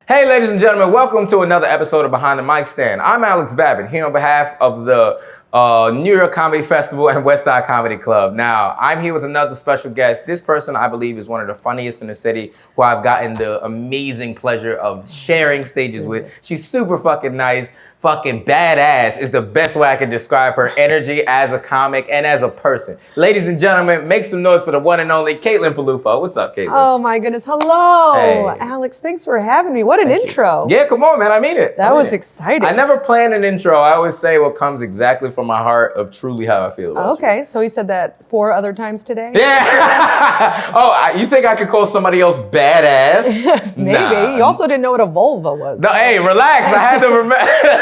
Hey, ladies and gentlemen, welcome to another episode of Behind the Mic Stand. I'm Alex Babbitt, here on behalf of the New York Comedy Festival and West Side Comedy Club. Now, I'm here with another special guest. This person, I believe, is one of the funniest in the city, who I've gotten the amazing pleasure of sharing stages with. She's super fucking nice. Fucking badass is the best way I can describe her energy as a comic and as a person. Ladies and gentlemen, make some noise for the one and only Caitlin Peluffo. What's up, Caitlin? Oh my goodness. Hello. Hey. Alex, thanks for having me. What an intro. Yeah, come on, man. I mean it. That was exciting. I never plan an intro. I always say what comes exactly from my heart of truly how I feel about Okay, you. so he said that 4 other times today? Yeah. Oh, you think I could call somebody else badass? Maybe. Nah. You also didn't know what a vulva was. No, hey, relax. I had to remember.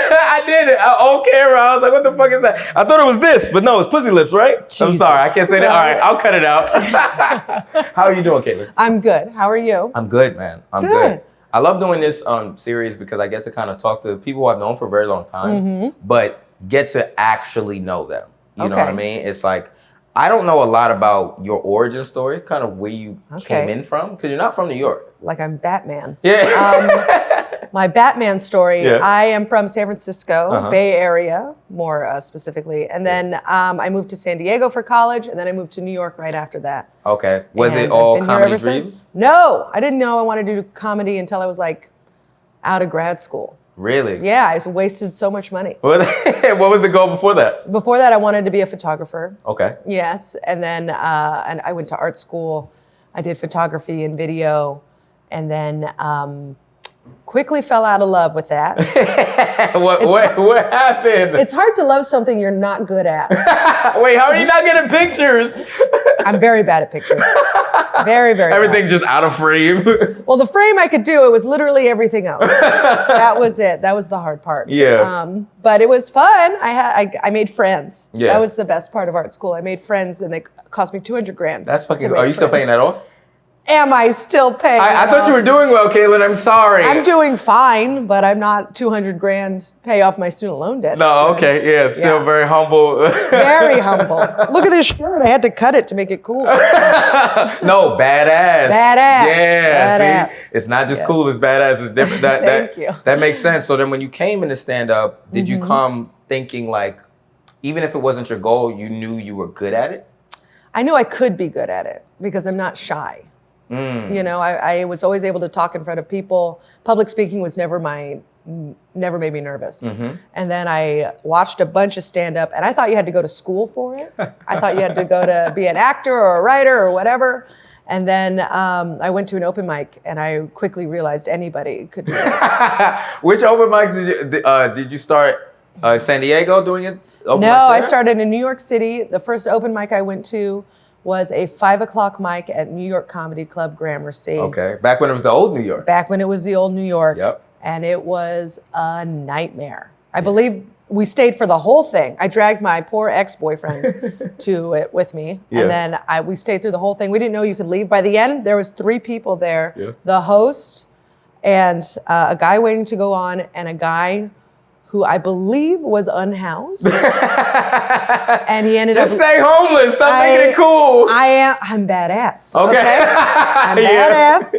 I did it on camera. I was like, what the fuck is that? I thought it was this, but no, it's pussy lips, right? I'm Jesus sorry. I can't say that. All right, Christ. I'll cut it out. How are you doing, Caitlin? I'm good. How are you? I'm good, man. I'm good. I love doing this series because I get to kind of talk to people who I've known for a very long time, but get to actually know them. You know what I mean? It's like, I don't know a lot about your origin story, kind of where you came in from, because you're not from New York. Like I'm Batman. Yeah. My Batman story, Yeah. I am from San Francisco, Bay Area, more specifically. And then I moved to San Diego for college, and then I moved to New York right after that. Okay. Was And it I've all been here comedy ever dreams? since. No, I didn't know I wanted to do comedy until I was like out of grad school. Really? Yeah, I just wasted so much money. What was the goal before that? Before that, I wanted to be a photographer. Okay. Yes, and then and I went to art school. I did photography and video, and then quickly fell out of love with that. What happened? It's hard to love something you're not good at. Wait, how are you not getting pictures? I'm very bad at pictures. Very, very Everything's just out of frame. Well, the frame I could do, it was literally everything else. That was it. That was the hard part. Yeah. But it was fun. I made friends. Yeah. That was the best part of art school. I made friends, and they cost me $200,000. That's fucking. to make Are you still paying friends. that off? Am I still paying? I thought you were doing well, Caitlin. I'm sorry. I'm doing fine, but I'm not $200,000 pay off my student loan debt. No, okay, yeah, still very humble. Very humble. Look at this shirt. I had to cut it to make it cool. No, badass. Badass. Yeah, Badass. see? It's not just cool, it's badass. It's different. Thank you. That makes sense. So then when you came into stand-up, did you come thinking like, even if it wasn't your goal, you knew you were good at it? I knew I could be good at it because I'm not shy. You know, I was always able to talk in front of people. Public speaking was never made me nervous. And then I watched a bunch of stand-up, and I thought you had to go to school for it. I thought you had to go to be an actor or a writer or whatever. And then I went to an open mic, and I quickly realized anybody could do this. Which open mic did you start? San Diego doing it? No, I started in New York City. The first open mic I went to was a 5 o'clock mic at New York Comedy Club, Gramercy. Okay, back when it was the old New York. Back when it was the old New York. Yep. And it was a nightmare. I believe we stayed for the whole thing. I dragged my poor ex-boyfriend to it with me. Yeah. And then we stayed through the whole thing. We didn't know you could leave. By the end, there was 3 people there. Yeah. The host and a guy waiting to go on, and a guy who I believe was unhoused. And he ended up... Just stay homeless. Stop making it cool. I'm badass. Okay. I'm Yeah. badass.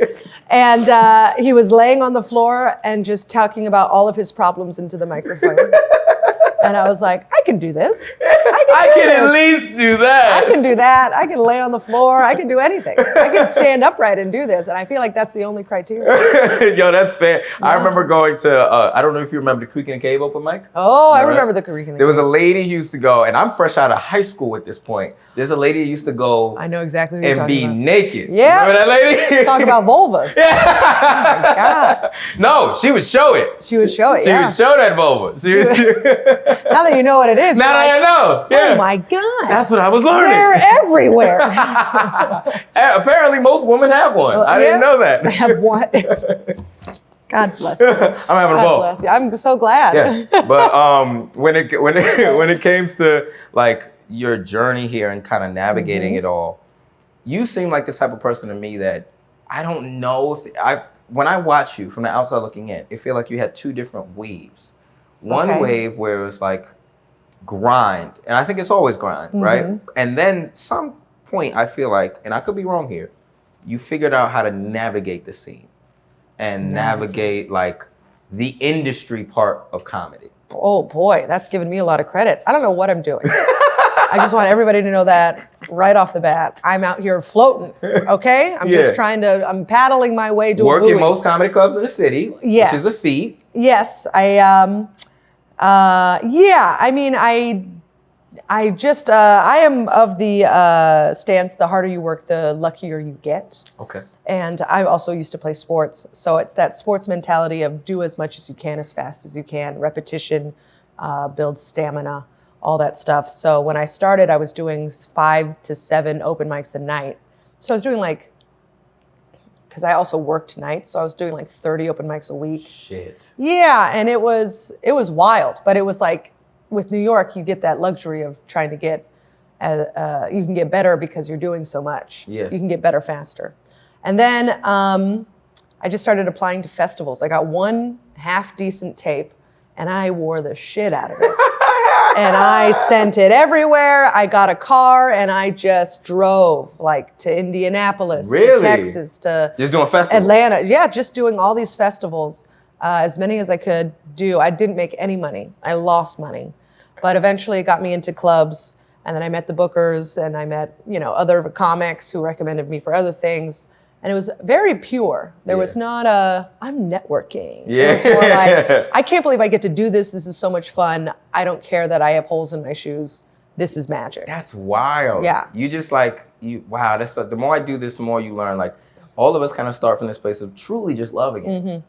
And he was laying on the floor and just talking about all of his problems into the microphone. And I was like, I can do this. I can at least do that. I can do that. I can lay on the floor. I can do anything. I can stand upright and do this. And I feel like that's the only criteria. Yo, that's fair. I remember going to, I don't know if you remember the Creek and the Cave open mic. Oh, I remember the Creek and the There was a lady who used to go, and I'm fresh out of high school at this point. There's a lady who used to go I know exactly what you're and be talking about. naked. Yeah. Remember that lady? Talk about vulvas. Yeah. Oh my God. No, she would show it. She would show it, She yeah. would show that vulva. She would, Now that you know what it is. now you're that I like, know. Yeah. Oh my God. That's what I was learning. They're everywhere. Apparently, most women have one. I didn't know that. I have one. God bless you. I'm having a God ball. bless you. I'm so glad. Yeah, but when it comes to like your journey here and kind of navigating it all, you seem like the type of person to me that I don't know if when I watch you from the outside looking in, it feel like you had 2 different waves. One wave where it was like grind, and I think it's always grind, right? And then some point I feel like, and I could be wrong here, you figured out how to navigate the scene. and navigate like the industry part of comedy? Oh boy, that's given me a lot of credit. I don't know what I'm doing. I just want everybody to know that right off the bat. I'm out here floating, okay? I'm just I'm paddling my way to a buoy. Working most comedy clubs in the city, yes. which is a feat. Yes, I mean, I am of the stance, the harder you work, the luckier you get. Okay. And I also used to play sports. So it's that sports mentality of do as much as you can, as fast as you can, repetition, build stamina, all that stuff. So when I started, I was doing 5 to 7 open mics a night. So I was doing like, because I also worked nights, so I was doing like 30 open mics a week. Shit. Yeah, and it was wild, but it was like, with New York, you get that luxury of trying to get, you can get better because you're doing so much. Yeah. You can get better faster. And then I just started applying to festivals. I got one half-decent tape, and I wore the shit out of it. And I sent it everywhere. I got a car, and I just drove like to Indianapolis, to Texas, to just doing festivals. Atlanta. Yeah, just doing all these festivals, as many as I could do. I didn't make any money. I lost money. But eventually it got me into clubs, and then I met the bookers, and I met, other comics who recommended me for other things. And it was very pure. There was not I'm networking. Yeah. It was more like, I can't believe I get to do this. This is so much fun. I don't care that I have holes in my shoes. This is magic. That's wild. Yeah. You just wow, the more I do this, the more you learn. Like, all of us kind of start from this place of truly just loving it. Mm-hmm.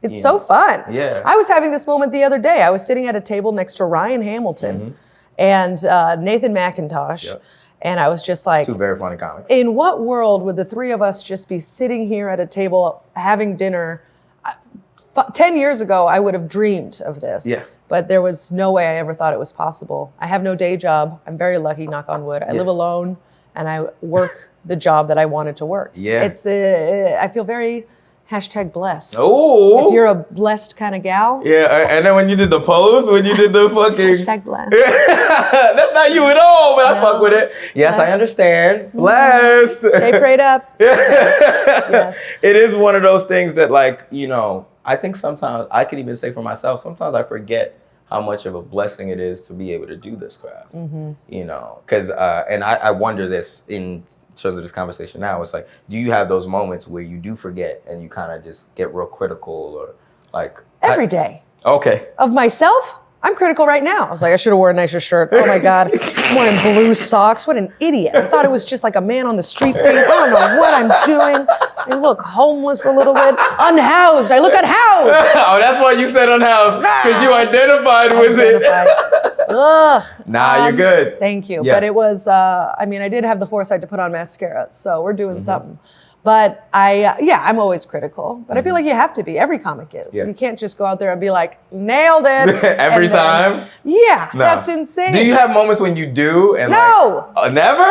It's so fun. Yeah. I was having this moment the other day. I was sitting at a table next to Ryan Hamilton and Nathan McIntosh. Yep. And I was just like, 2 very funny comics. In what world would the 3 of us just be sitting here at a table having dinner? 10 years ago, I would have dreamed of this. Yeah. But there was no way I ever thought it was possible. I have no day job. I'm very lucky, knock on wood. I live alone, and I work the job that I wanted to work. Yeah. I feel very #blessed. Oh. If you're a blessed kind of gal. Yeah, and then when you did the pose, when you did the fucking... #blessed. That's not you at all, but I fuck with it. Yes, blessed. I understand. Blessed. Stay prayed up. Yes. It is one of those things that, like, I think sometimes, I could even say for myself, sometimes I forget how much of a blessing it is to be able to do this craft. Because, and I wonder this in terms of this conversation now, it's like, do you have those moments where you do forget and you kind of just get real critical, or like... Every day. Okay. Of myself? I'm critical right now. I was like, I should have worn a nicer shirt. Oh my God. I'm wearing blue socks. What an idiot. I thought it was just like a man on the street thing. I don't know what I'm doing. I look homeless a little bit. Unhoused. I look unhoused. Oh, that's why you said unhoused. Because you identified with it. Ugh. Nah, you're good. Thank you. Yeah. But it was, I did have the foresight to put on mascara. So we're doing something. But I'm always critical. But I feel like you have to be. Every comic is. Yeah. You can't just go out there and be like, nailed it. Every time? Yeah, no. That's insane. Do you have moments when you do? And no. Never?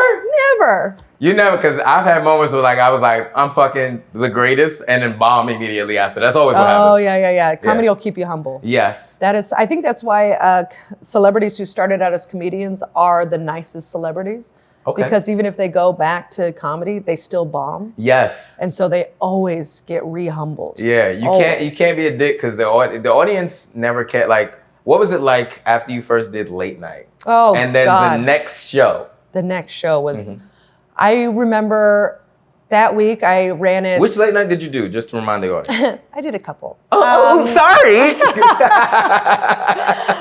Never. You never, because I've had moments where I was like, I'm fucking the greatest, and then bomb immediately after. That's always what happens. Oh, yeah. Comedy will keep you humble. Yes. I think that's why celebrities who started out as comedians are the nicest celebrities. Okay. Because even if they go back to comedy, they still bomb. Yes. And so they always get re-humbled. Yeah, you can't be a dick because the audience never can. Like, what was it like after you first did late night? Oh, and then God. The next show. The next show was, I remember that week I ran it. Which late night did you do? Just to remind the audience. I did a couple. Oh, sorry.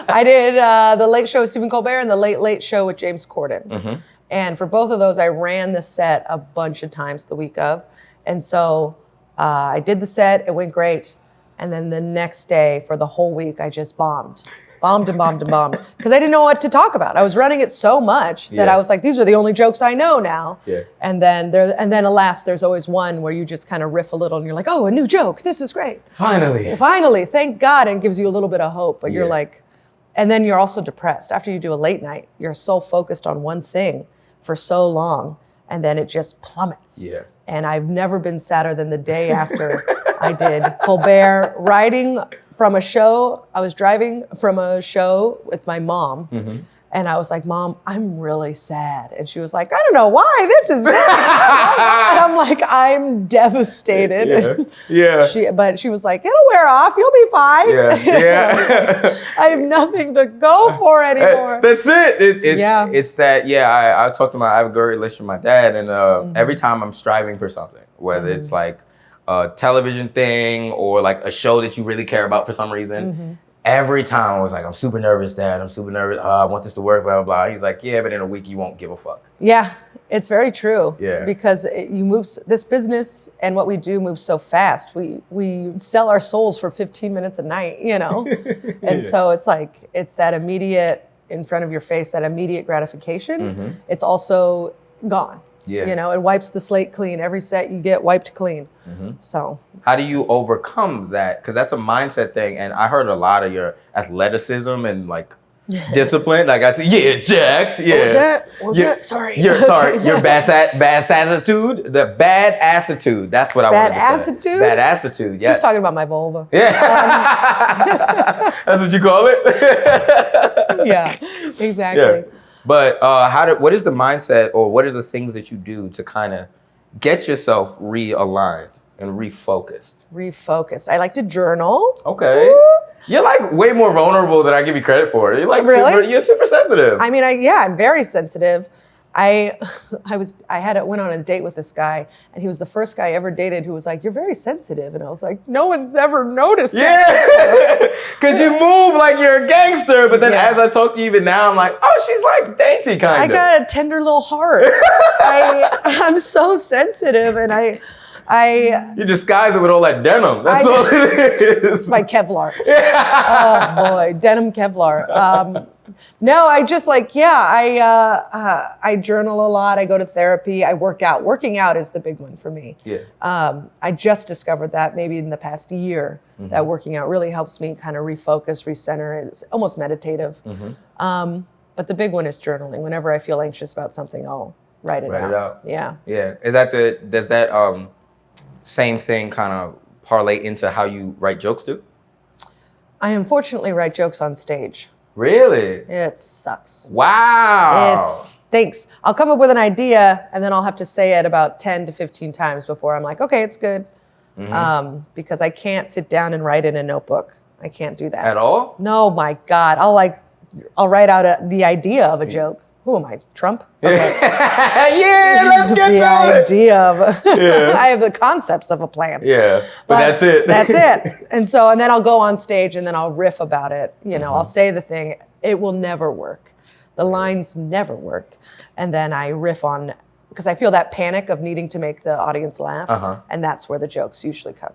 I did the Late Show with Stephen Colbert and the Late Late Show with James Corden. And for both of those, I ran the set a bunch of times the week of. And so I did the set, it went great. And then the next day for the whole week, I just bombed. Bombed and bombed and bombed. Because I didn't know what to talk about. I was running it so much that I was like, these are the only jokes I know now. Yeah. And then alas, there's always one where you just kind of riff a little and you're like, oh, a new joke. This is great. Finally, thank God. And it gives you a little bit of hope. But you're like, and then you're also depressed. After you do a late night, you're so focused on one thing for so long, and then it just plummets. Yeah. And I've never been sadder than the day after I did Colbert, riding from a show. I was driving from a show with my mom, And I was like, Mom, I'm really sad. And she was like, I don't know why. This is good. And I'm like, I'm devastated. But she was like, it'll wear off. You'll be fine. I have nothing to go for anymore. That's it. It's that, I talked to I have a great relationship with my dad. And every time I'm striving for something, whether it's like a television thing or like a show that you really care about for some reason, every time I was like, I'm super nervous, Dad. I'm super nervous. I want this to work, blah, blah, blah. He's like, yeah, but in a week, you won't give a fuck. Yeah, it's very true. Yeah. Because this business and what we do moves so fast. We sell our souls for 15 minutes a night, you know? And so it's like, it's that immediate, in front of your face, that immediate gratification. It's also gone. You know, it wipes the slate clean. Every set you get wiped clean. So how do you overcome that? Because that's a mindset thing. And I heard a lot of your athleticism and like discipline. Like I said, jacked. Yeah. What was that? Sorry. Your bad attitude. The bad attitude. That's what I wanted to say. Bad attitude. Yes. He's talking about my vulva. Yeah. That's what you call it. Yeah. Exactly. Yeah. But what is the mindset, or what are the things that you do to kind of get yourself realigned and refocused? I like to journal. Okay. Woo. You're like way more vulnerable than I give you credit for. You're like you're super sensitive. I mean, I'm very sensitive. I went on a date with this guy, and he was the first guy I ever dated who was like, "You're very sensitive," and I was like, "No one's ever noticed that." Yeah, because you move like you're a gangster, but then as I talk to you even now, I'm like, "Oh, she's like dainty kind of." I got a tender little heart. I'm so sensitive, and you disguise it with all that denim. That's all it is. It's my Kevlar. Oh boy, denim Kevlar. No, I just like, I journal a lot. I go to therapy. I work out. Working out is the big one for me. Yeah. I just discovered that maybe in the past year that working out really helps me kind of refocus, recenter. It's almost meditative. But the big one is journaling. Whenever I feel anxious about something, I'll write it out. Yeah. Yeah. Does that same thing kind of parlay into how you write jokes too? I unfortunately write jokes on stage. Really? It sucks. Wow. It stinks. I'll come up with an idea and then I'll have to say it about 10 to 15 times before I'm like, okay, it's good. Because I can't sit down and write in a notebook. I can't do that. At all? No, my God. I'll write out the idea of a joke. Who am I, Trump? Okay. Let's get the to idea of I have the concepts of a plan. Yeah, but that's it. That's it. And then I'll go on stage and then I'll riff about it. You know, I'll say the thing. It will never work. The lines never work. And then I riff on, because I feel that panic of needing to make the audience laugh. And that's where the jokes usually come.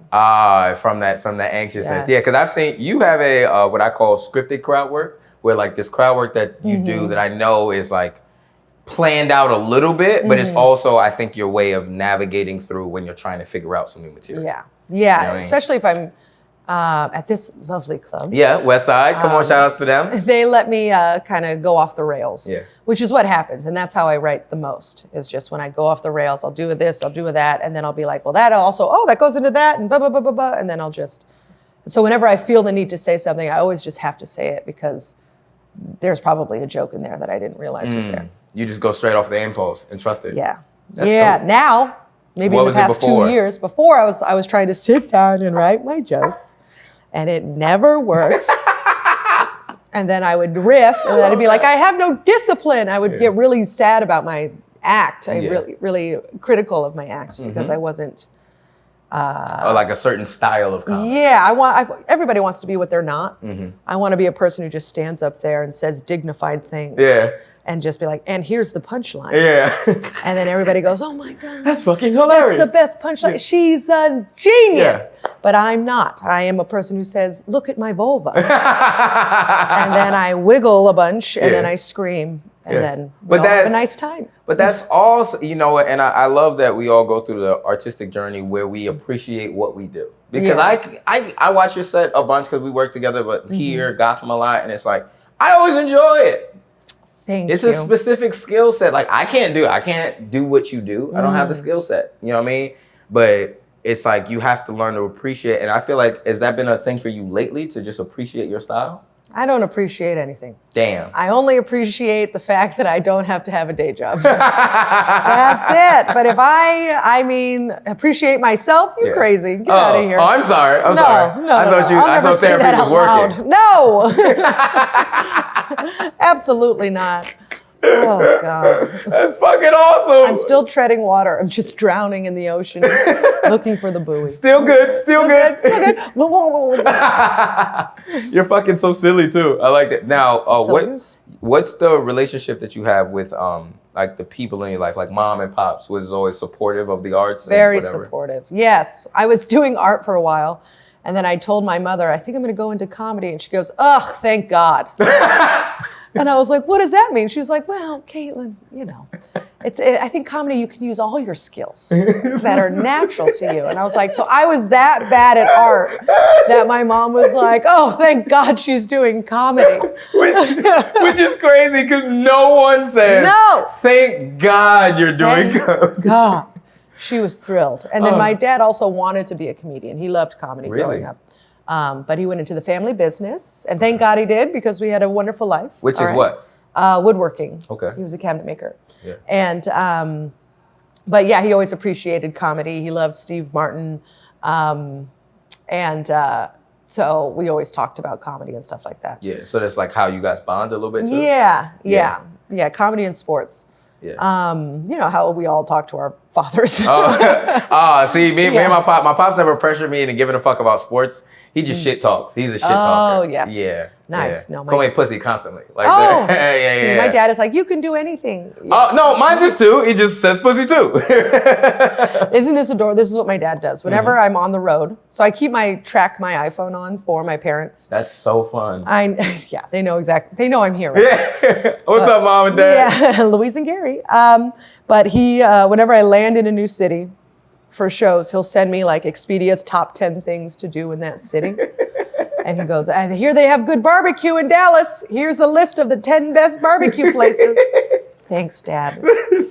From that anxiousness. Yes. Yeah, because I've seen you have a what I call scripted crowd work, where like this crowd work that you do that I know is like planned out a little bit, but it's also, I think, your way of navigating through when you're trying to figure out some new material. Yeah. Yeah. You know especially if I'm at this lovely club. Yeah, West Side. Come on, shout outs to them. They let me kind of go off the rails, which is what happens. And that's how I write the most, is just when I go off the rails, I'll do this, I'll do that. And then I'll be like, well, that also, that goes into that, and blah, blah, blah, blah, blah. And then I'll just, so whenever I feel the need to say something, I always just have to say it because there's probably a joke in there that I didn't realize was there. You just go straight off the impulse and trust it. Yeah. That's dope. Now, maybe in the past 2 years, before I was trying to sit down and write my jokes, and it never worked. And then I would riff, and then I'd be like, I have no discipline. I would get really sad about my act. I'm really critical of my act because I wasn't. Or like a certain style of comedy. Yeah, everybody wants to be what they're not. I want to be a person who just stands up there and says dignified things. Yeah. And just be like, and here's the punchline. Yeah. And then everybody goes, oh my God. That's fucking hilarious. That's the best punchline. Yeah. She's a genius. Yeah. But I'm not. I am a person who says, look at my vulva. And then I wiggle a bunch and then I scream. And then we all have a nice time. But that's also, and I love that we all go through the artistic journey where we appreciate what we do. Because I watch your set a bunch because we work together, but here, Gotham a lot, and it's like, I always enjoy it. It's a specific skill set. Like I can't do what you do. I don't have the skill set. You know what I mean? But it's like you have to learn to appreciate. And I feel like, has that been a thing for you lately, to just appreciate your style? I don't appreciate anything. Damn. I only appreciate the fact that I don't have to have a day job. That's it. But if I appreciate myself, you crazy. Get out of here. Oh, I'm sorry. I'm sorry. No, I thought therapy was working. No. Absolutely not. Oh, God. That's fucking awesome. I'm still treading water. I'm just drowning in the ocean, looking for the buoy. Still good. Still good. Good. You're fucking so silly too. I like it. Now, what's the relationship that you have with like the people in your life, like mom and pops? Was always supportive of the arts? Very supportive. Yes, I was doing art for a while, and then I told my mother, I think I'm going to go into comedy, and she goes, "Ugh, thank God." And I was like, what does that mean? She was like, well, Caitlin, I think comedy, you can use all your skills that are natural to you. And I was like, so I was that bad at art that my mom was like, oh, thank God she's doing comedy. Which is crazy because no one said, no, thank God you're doing comedy. God. She was thrilled. And then my dad also wanted to be a comedian. He loved comedy growing up. But he went into the family business, and thank God he did, because we had a wonderful life. Which is what? Woodworking. Okay. He was a cabinet maker. Yeah. And, but yeah, he always appreciated comedy. He loved Steve Martin. So we always talked about comedy and stuff like that. Yeah, so that's like how you guys bond a little bit too? Yeah, comedy and sports. Yeah. You know how we all talk to our fathers. See, me and my pops never pressured me into giving a fuck about sports. He just shit talks. He's a shit talker. Oh, yes. Yeah. Nice. Yeah. No, Call me pussy constantly. Like See, my dad is like, you can do anything. Oh, no, mine just too. He just says pussy too. Isn't this adorable? This is what my dad does. Whenever I'm on the road, so I keep my iPhone on for my parents. That's so fun. They know exactly. They know I'm here. Right? Yeah. What's up, Mom and Dad? Yeah, Louise and Gary. But he, whenever I land in a new city for shows, he'll send me like Expedia's top 10 things to do in that city. And he goes, I hear they have good barbecue in Dallas. Here's a list of the 10 best barbecue places. Thanks, Dad.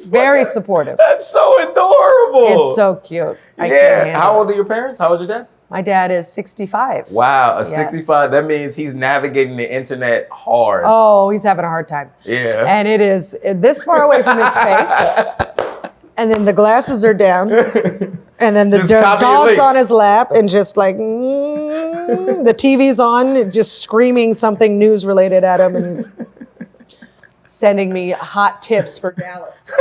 Very supportive. That's so adorable. It's so cute. How old are your parents? How old is your dad? My dad is 65. Wow, 65. That means he's navigating the internet hard. Oh, he's having a hard time. Yeah. And it is this far away from his face. And then the glasses are down. And then the dog's on his lap and just like, the TV's on, just screaming something news related at him. And he's sending me hot tips for Dallas.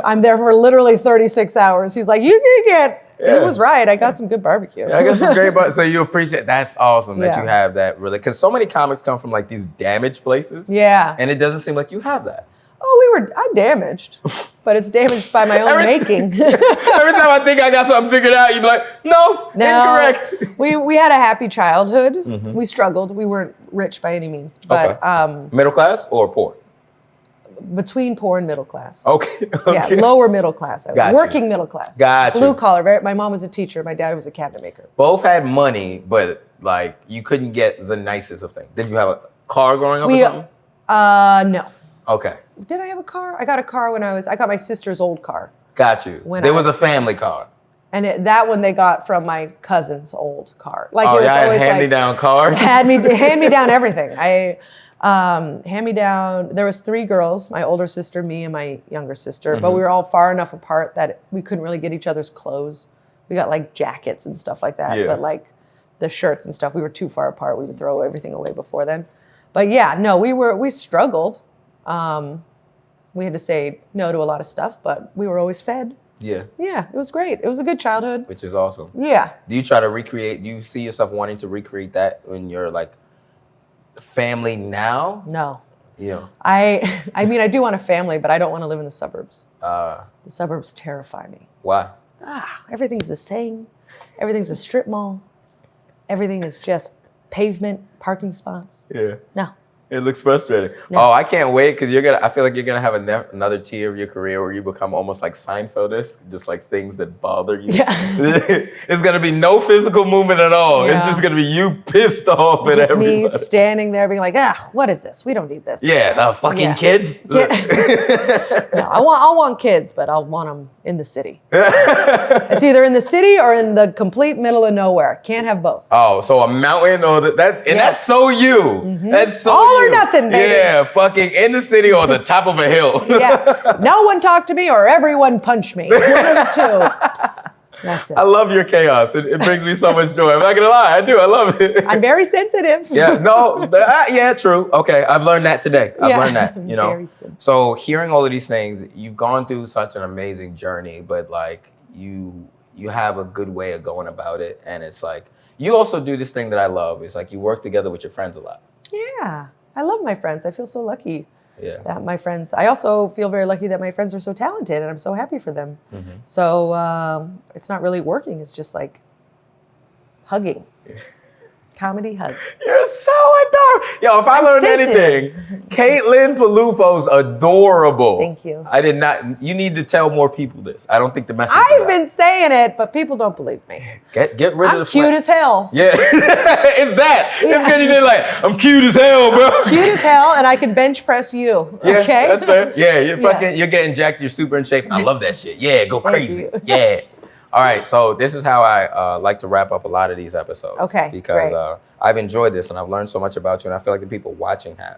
I'm there for literally 36 hours. He's like, you can get. Yeah. He was right. I got some good barbecue. I got some great barbecue. So you appreciate, that's awesome that you have that really, because so many comics come from like these damaged places. Yeah. And it doesn't seem like you have that. Oh, I'm damaged, but it's damaged by my own making. Every time I think I got something figured out, you'd be like, no, incorrect. We had a happy childhood. Mm-hmm. We struggled. We weren't rich by any means, but middle class or poor? Between poor and middle class. Okay. Yeah, lower middle class. Working middle class. Gotcha. Blue collar. My mom was a teacher. My dad was a cabinet maker. Both had money, but like you couldn't get the nicest of things. Did you have a car growing up or something? No. Okay. Did I have a car? I got a car when I got my sister's old car. Got you. There was a family car. And that one they got from my cousin's old car. Like it was always hand-me-down car? Hand me down everything. Hand me down. There was 3 girls, my older sister, me, and my younger sister. Mm-hmm. But we were all far enough apart that we couldn't really get each other's clothes. We got like jackets and stuff like that. Yeah. But like the shirts and stuff, we were too far apart. We would throw everything away before then. But yeah, no, we struggled. We had to say no to a lot of stuff, but we were always fed. Yeah. Yeah, it was great. It was a good childhood. Which is awesome. Yeah. Do you try to recreate, do you see yourself wanting to recreate that in your like family now? No. Yeah. I mean, I do want a family, but I don't want to live in the suburbs. The suburbs terrify me. Why? Everything's the same. Everything's a strip mall. Everything is just pavement, parking spots. Yeah. No. It looks frustrating. No. Oh, I can't wait because I feel like you're gonna have another tier of your career where you become almost like Seinfeldish, just like things that bother you. Yeah. It's gonna be no physical movement at all. Yeah. It's just gonna be you pissed off at Just everybody. me standing there being like, what is this? We don't need this. Yeah, the fucking kids. No, I want kids, but I'll want them in the city. It's either in the city or in the complete middle of nowhere. Can't have both. Oh, so a mountain or that's so you. Mm-hmm. That's so all you. Or nothing, baby. Yeah, fucking in the city or the top of a hill. Yeah. No one talk to me or everyone punch me. One of the two. That's it. I love your chaos. It brings me so much joy. I'm not gonna lie, I do. I love it. I'm very sensitive. Yeah, no, yeah, true. Okay, I've learned that today. I've learned that, you know. Very sensitive. So hearing all of these things, you've gone through such an amazing journey, but like you have a good way of going about it, and it's like you also do this thing that I love. It's like you work together with your friends a lot. Yeah, I love my friends. I feel so lucky. Yeah. That my friends. I also feel very lucky that my friends are so talented, and I'm so happy for them. Mm-hmm. So it's not really working. It's just like hugging. Comedy hug. You're so adorable. Yo, if I learned anything, Caitlin Peluffo's adorable. Thank you. I did not. You need to tell more people this. I don't think the message. I've been saying it, but people don't believe me. Get rid of the. I'm cute as hell. Yeah, it's that. Yeah. It's because you did like I'm cute as hell, bro. Cute as hell, and I can bench press you. Yeah, okay, that's fair. Yeah, you're getting jacked. You're super in shape. I love that shit. Yeah, go crazy. Yeah. All right, so this is how I like to wrap up a lot of these episodes. Okay, because I've enjoyed this and I've learned so much about you, and I feel like the people watching have.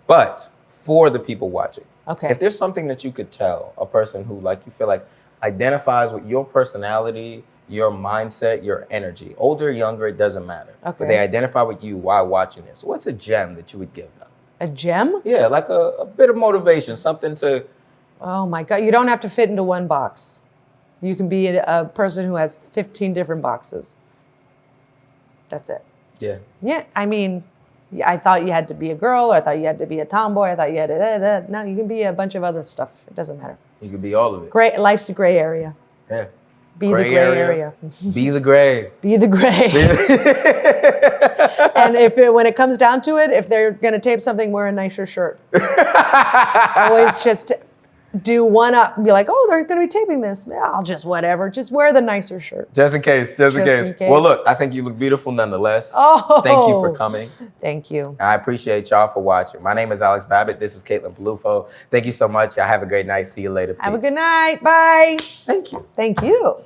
But for the people watching, if there's something that you could tell a person who, like, you feel like identifies with your personality, your mindset, your energy, older or younger, it doesn't matter. But they identify with you while watching this. What's a gem that you would give them? A gem? Yeah, like a bit of motivation, something to. Oh my God, you don't have to fit into one box. You can be a person who has 15 different boxes. That's it. Yeah. Yeah, I mean, I thought you had to be a girl, or I thought you had to be a tomboy, I thought you had to, no, you can be a bunch of other stuff. It doesn't matter. You can be all of it. Life's a gray area. Yeah. Be the gray area. Be the gray. Be the gray. And when it comes down to it, if they're going to tape something, wear a nicer shirt. Always just do one up. Be like, oh, they're going to be taping this. I'll just whatever. Just wear the nicer shirt. Just in case. Just in case. Well, look, I think you look beautiful nonetheless. Oh. Thank you for coming. Thank you. I appreciate y'all for watching. My name is Alex Babbitt. This is Caitlin Peluffo. Thank you so much. Y'all have a great night. See you later. Peace. Have a good night. Bye. Thank you. Thank you.